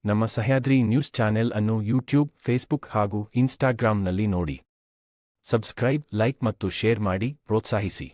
ನಮ್ಮ Sahyadri news channel ಅನ್ನು YouTube, Facebook ಹಾಗೂ ಇನ್ಸ್ಟಾಗ್ರಾಂನಲ್ಲಿ ನೋಡಿ. ಸಬ್ಸ್ಕ್ರೈಬ್, ಲೈಕ್ ಮತ್ತು ಶೇರ್ ಮಾಡಿ ಪ್ರೋತ್ಸಾಹಿಸಿ.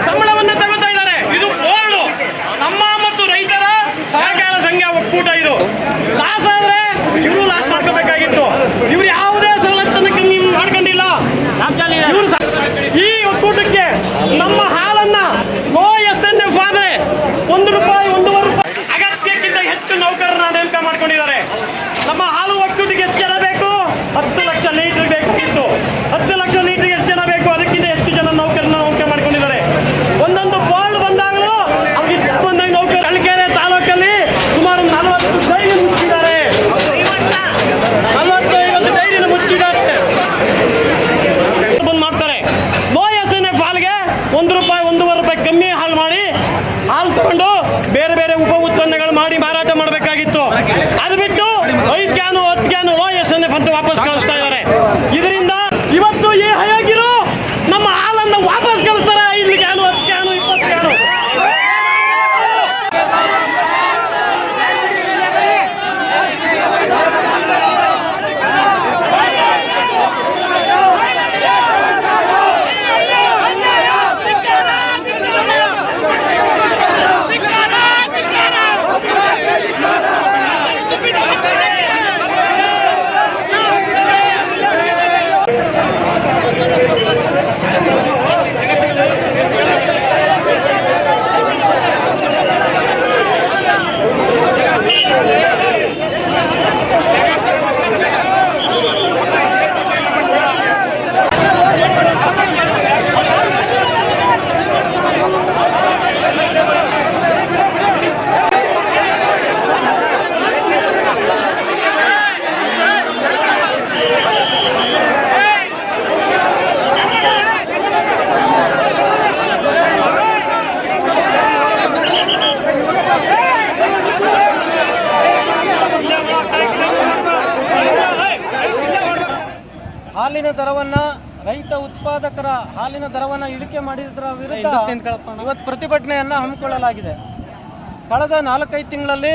ಸಂಬಳವನ್ನು ತಗೋತಾ ಇದ್ದಾರೆ. ಇದು ಬೋರ್ಡ್ ನಮ್ಮ ಮತ್ತು ರೈತರ ಸಹಕಾರ ಸಂಘ ಒಕ್ಕೂಟ. ಇದು ಲಾಸ್ ಆದ್ರೆ ಇವರು ಲಾಸ್ ಮಾಡ್ಕೋಬೇಕಾಗಿತ್ತು. ಇವ್ರು ಯಾವುದೇ ಸವಲತ್ತನ್ನು ಮಾಡ್ಕೊಂಡಿಲ್ಲ. ಇವರು ಈ ಒಕ್ಕೂಟಕ್ಕೆ ನಮ್ಮ ಹಾಲನ್ನ ಲೋ SNF ಆದ್ರೆ ₹1, ₹1.5 ಅಗತ್ಯಕ್ಕಿಂತ ಹೆಚ್ಚು ನೌಕರರನ್ನ ನೇಮಕ ಮಾಡ್ಕೊಂಡಿದ್ದಾರೆ. ನಮ್ಮ ಹಾಲು ಒಕ್ಕೂಟಕ್ಕೆ ಎಷ್ಟು ಜನ ಬೇಕು? 10 ಲಕ್ಷ ಲೀಟರ್ ಬೇಕಾಗಿತ್ತು. 10 ಲಕ್ಷ ಲೀಟರ್ಗೆ ಎಷ್ಟು ಜನ ಬೇಕು? ಅದಕ್ಕಿಂತ ಹೆಚ್ಚು ಜನ ನೌಕರನ್ನ ನೇಮಕ ಮಾಡ್ಕೊಂಡಿದ್ದಾರೆ. ಒಂದೊಂದು ಬೋರ್ಡ್ ಬಂದಾಗಲೂ ಅವ್ರಿಗೆ ಇಷ್ಟ ಬಂದಾಗ ನೌಕರ. ಹಳ್ಕೆರೆ ತಾಲೂಕಲ್ಲಿ ಸುಮಾರು 40 ಡೈರಿ ಮುಚ್ಚಿದ್ದಾರೆ. 40-50 ಡೈರಿನ ಮುಚ್ಚಿದ್ದಾರೆ. ಬಂದ್ ಮಾಡ್ತಾರೆ. ಲೋ SNF ಹಾಲ್ಗೆ ₹1, ₹1.5 ಕಮ್ಮಿ ಹಾಲು ಮಾಡಿ ಹಾಲು ತಗೊಂಡು ಬೇರೆ ಬೇರೆ ಉಪ ಉತ್ಪನ್ನಗಳು ಮಾಡಿ ಮಾರಾಟ ಮಾಡಬೇಕಾಗಿತ್ತು. ಅದು ಬಿಟ್ಟು 5 ಕ್ಯಾನು 10 ಕ್ಯಾನು ಲೋ SNF ಅಂತ ವಾಪಸ್ ಕಳಿಸ್ತಾ ಇದ್ದಾರೆ. ಇದರಿಂದ ಇವತ್ತು ಈ ಹಯಾಗಿರೋ ನಮ್ಮ ಹಾಲನ್ನು ವಾಪಸ್ ಕಳಿಸ್ತಾರೆ. 5 ಕ್ಯಾನು 10 ಕ್ಯಾನು 20 ಕ್ಯಾನು. ಹಾಲಿನ ದರವನ್ನು ರೈತ ಉತ್ಪಾದಕರ ಹಾಲಿನ ದರವನ್ನು ಇಳಿಕೆ ಮಾಡಿದರ ವಿರುದ್ಧ ಇವತ್ತು ಪ್ರತಿಭಟನೆಯನ್ನು ಹಮ್ಮಿಕೊಳ್ಳಲಾಗಿದೆ. ಕಳೆದ 4-5 ತಿಂಗಳಲ್ಲಿ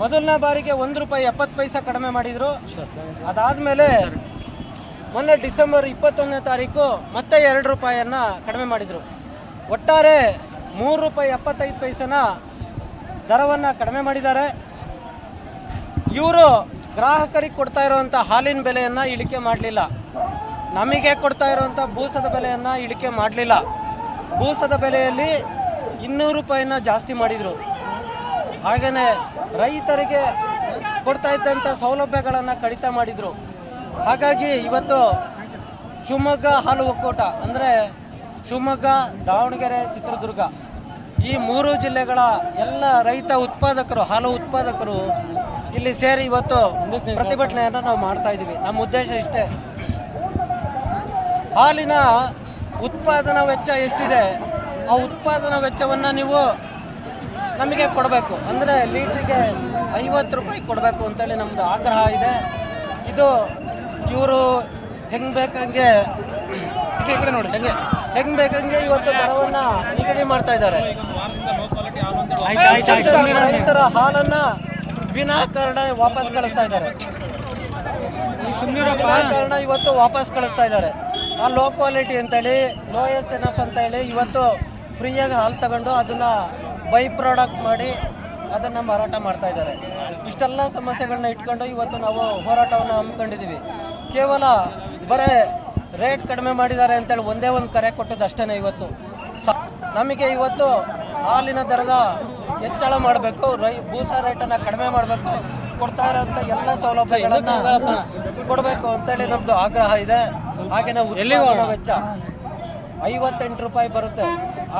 ಮೊದಲನೇ ಬಾರಿಗೆ ₹1.70 ಕಡಿಮೆ ಮಾಡಿದರು. ಅದಾದಮೇಲೆ ಮೊನ್ನೆ ಡಿಸೆಂಬರ್ 21ನೇ ತಾರೀಕು ಮತ್ತೆ ₹2 ಕಡಿಮೆ ಮಾಡಿದರು. ಒಟ್ಟಾರೆ ₹3.75 ದರವನ್ನು ಕಡಿಮೆ ಮಾಡಿದ್ದಾರೆ. ಇವರು ಗ್ರಾಹಕರಿಗೆ ಕೊಡ್ತಾ ಇರುವಂಥ ಹಾಲಿನ ಬೆಲೆಯನ್ನು ಇಳಿಕೆ ಮಾಡಲಿಲ್ಲ. ನಮಗೆ ಕೊಡ್ತಾ ಇರುವಂಥ ಬೂಸದ ಬೆಲೆಯನ್ನು ಇಳಿಕೆ ಮಾಡಲಿಲ್ಲ. ಬೂಸದ ಬೆಲೆಯಲ್ಲಿ ₹200 ಜಾಸ್ತಿ ಮಾಡಿದರು. ಹಾಗೆಯೇ ರೈತರಿಗೆ ಕೊಡ್ತಾ ಇದ್ದಂಥ ಸೌಲಭ್ಯಗಳನ್ನು ಕಡಿತ ಮಾಡಿದರು. ಹಾಗಾಗಿ ಇವತ್ತು ಶಿವಮೊಗ್ಗ ಹಾಲು ಒಕ್ಕೂಟ ಅಂದರೆ ಶಿವಮೊಗ್ಗ, ದಾವಣಗೆರೆ, ಚಿತ್ರದುರ್ಗ ಈ 3 ಜಿಲ್ಲೆಗಳ ಎಲ್ಲ ರೈತ ಉತ್ಪಾದಕರು, ಹಾಲು ಉತ್ಪಾದಕರು ಇಲ್ಲಿ ಸೇರಿ ಇವತ್ತು ಪ್ರತಿಭಟನೆಯನ್ನು ನಾವು ಮಾಡ್ತಾ ಇದ್ದೀವಿ. ನಮ್ಮ ಉದ್ದೇಶ ಇಷ್ಟೇ, ಹಾಲಿನ ಉತ್ಪಾದನಾ ವೆಚ್ಚ ಎಷ್ಟಿದೆ ಆ ಉತ್ಪಾದನಾ ವೆಚ್ಚವನ್ನು ನೀವು ನಮಗೆ ಕೊಡಬೇಕು. ಅಂದರೆ ಲೀಟ್ರಿಗೆ ₹50 ಕೊಡಬೇಕು ಅಂತೇಳಿ ನಮ್ಮದು ಆಗ್ರಹ ಇದೆ. ಇದು ಇವರು ಹೆಂಗೆ ಬೇಕಂಗೆ ಇವತ್ತು ದರವನ್ನು ನಿಗದಿ ಮಾಡ್ತಾ ಇದ್ದಾರೆ. ರೈತರ ಹಾಲನ್ನು ವಿನಾಕಾರಣ ವಾಪಸ್ ಕಳಿಸ್ತಾ ಇದ್ದಾರೆ. ವಿನಾಕಾರಣ ಇವತ್ತು ವಾಪಸ್ ಕಳಿಸ್ತಾ ಇದ್ದಾರೆ. ಆ ಲೋ ಕ್ವಾಲಿಟಿ ಅಂತೇಳಿ, ಲೋ SNF ಅಂತ ಹೇಳಿ ಇವತ್ತು ಫ್ರೀಯಾಗಿ ಹಾಲು ತಗೊಂಡು ಅದನ್ನು ಬೈ ಪ್ರಾಡಕ್ಟ್ ಮಾಡಿ ಅದನ್ನು ಮಾರಾಟ ಮಾಡ್ತಾ ಇದ್ದಾರೆ. ಇಷ್ಟೆಲ್ಲ ಸಮಸ್ಯೆಗಳನ್ನ ಇಟ್ಕೊಂಡು ಇವತ್ತು ನಾವು ಹೋರಾಟವನ್ನು ಹಮ್ಮಿಕೊಂಡಿದ್ದೀವಿ. ಕೇವಲ ಬರೇ ರೇಟ್ ಕಡಿಮೆ ಮಾಡಿದ್ದಾರೆ ಅಂತೇಳಿ ಒಂದೇ ಒಂದು ಕರೆ ಕೊಟ್ಟದ್ದು ಅಷ್ಟೇ. ಇವತ್ತು ನಮಗೆ ಇವತ್ತು ಹಾಲಿನ ದರದ ಹೆಚ್ಚಳ ಮಾಡಬೇಕು, ಬೂಸ ರೇಟನ್ನು ಕಡಿಮೆ ಮಾಡಬೇಕು, ಕೊಡ್ತಾ ಇರೋಂಥ ಎಲ್ಲ ಸೌಲಭ್ಯಗಳನ್ನು ಕೊಡಬೇಕು ಅಂತೇಳಿ ನಮ್ಮದು ಆಗ್ರಹ ಇದೆ. ಹಾಗೆಯೇ ಉತ್ಪಾದನಾ ವೆಚ್ಚ ₹58 ಬರುತ್ತೆ.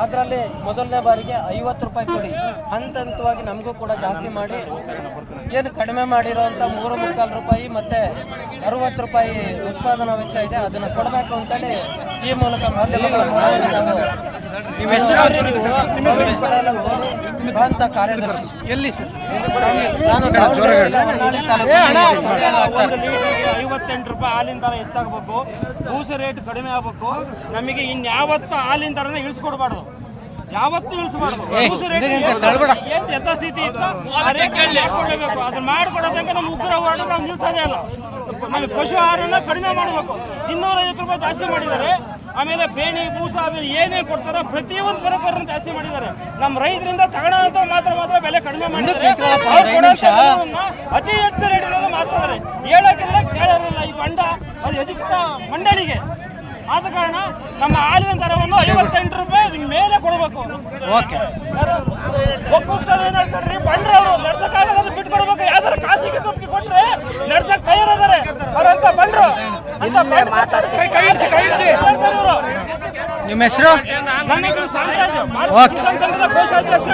ಅದರಲ್ಲಿ ಮೊದಲನೇ ಬಾರಿಗೆ ₹50 ರೂಪಾಯಿ ಕೊಡಿ, ಹಂತ ಹಂತವಾಗಿ ನಮಗೂ ಕೂಡ ಜಾಸ್ತಿ ಮಾಡಿ ಏನು ಕಡಿಮೆ ಮಾಡಿರೋಂಥ 3.25 ರೂಪಾಯಿ ಮತ್ತು 60 ರೂಪಾಯಿ ಉತ್ಪಾದನಾ ವೆಚ್ಚ ಇದೆ ಅದನ್ನು ಕೊಡಬೇಕು ಅಂತೇಳಿ ಈ ಮೂಲಕ ಮಾಧ್ಯಮಗಳ ಅಂತ ಕಾರ್ಯದರ್ಶಿ ಎಲ್ಲಿ ನಾನು ಹೊನ್ನಾಳಿ ತಾಲೂಕು. 58 ರೂಪಾಯಿ ಹಾಲಿನ ದರ ಹೆಚ್ಚಾಗಬೇಕು, ಬೂಸ ರೇಟ್ ಕಡಿಮೆ ಆಗಬೇಕು. ನಮಗೆ ಇನ್ಯಾವತ್ತು ಹಾಲಿನ ದರನ ಇಳಿಸ್ಕೊಡ್ಬಾರ್ದು, ಯಾವತ್ತೂ ಇಳಿಸಬಾರ್ದು. ಬೂಸ ರೇಟ್ ಏನು ಯಥಾಸ್ಥಿತಿ ಇತ್ತು ಆ ರೇಟ್ ಮಾಡ್ಕೊಡ್ಬೇಕು. ಅದನ್ನ ಮಾಡ್ಕೊಡೋದಂಗೆ ನಮ್ಮ ಉಗ್ರ ಹೋರಾಟ ನಾವು ನಿಲ್ಸೋದೇ ಇಲ್ಲ. ನಮಗೆ ಪಶು ಆಹಾರನ ಕಡಿಮೆ ಮಾಡಬೇಕು. 250 ರೂಪಾಯಿ ಜಾಸ್ತಿ ಮಾಡಿದ್ದಾರೆ. ಆಮೇಲೆ ಬೇಣಿ ಬೂಸ ಆಮೇಲೆ ಏನೇ ಕೊಡ್ತಾರೋ ಪ್ರತಿಯೊಂದು ಬರೋಬ್ಬರನ್ನು ಜಾಸ್ತಿ ಮಾಡಿದ್ದಾರೆ. ನಮ್ಮ ರೈತರಿಂದ ತಗೊಳ್ಳೋಂಥ ಮಾತ್ರ ಬೆಲೆ ಕಡಿಮೆ ಮಾಡಿದ್ದಾರೆ. ಅತಿ ಹೆಚ್ಚು ರೇಟಿನಲ್ಲಿ ಮಾಡ್ತಿದ್ದಾರೆ. ಹೇಳೋಕ್ಕಿಲ್ಲ ಕೇಳೋರಿಲ್ಲ. ಈ ಬಂಡ ಅದು ಅಧಿಕೃತ ಮಂಡಳಿಗೆ. ಆದ ಕಾರಣ ನಮ್ಮ ಹಾಲಿನ ದರವನ್ನು 58 ರೂಪಾಯಿ ಮೇಲೆ ಕೊಡಬೇಕು. ಒಕ್ಕೂಟದಲ್ಲಿ ಏನ್ ಹೇಳ್ತಾರ್ರಿ ಬಂಡ್ರವರು ನಡ್ಸಕ್ಕಾಗಲ್ಲ, ಬಿಟ್ಕೊಡ್ಬೇಕು. ಯಾವ್ದಾರು ಖಾಸಗಿ ಕಂಪ್ನಿ ಕೊಟ್ರೆ ನಡ್ಸಕ್ ತಯಾರಿದ್ದಾರೆ ಅವರಂತ ಬಂಡ್ರು ಅಂತ. ನಿಮ್ಮ ಹೆಸರು? ನನ್ನ ಹೆಸರು ಸಾಂತರಾಜ್, ಕೋಶಾಧ್ಯಕ್ಷ.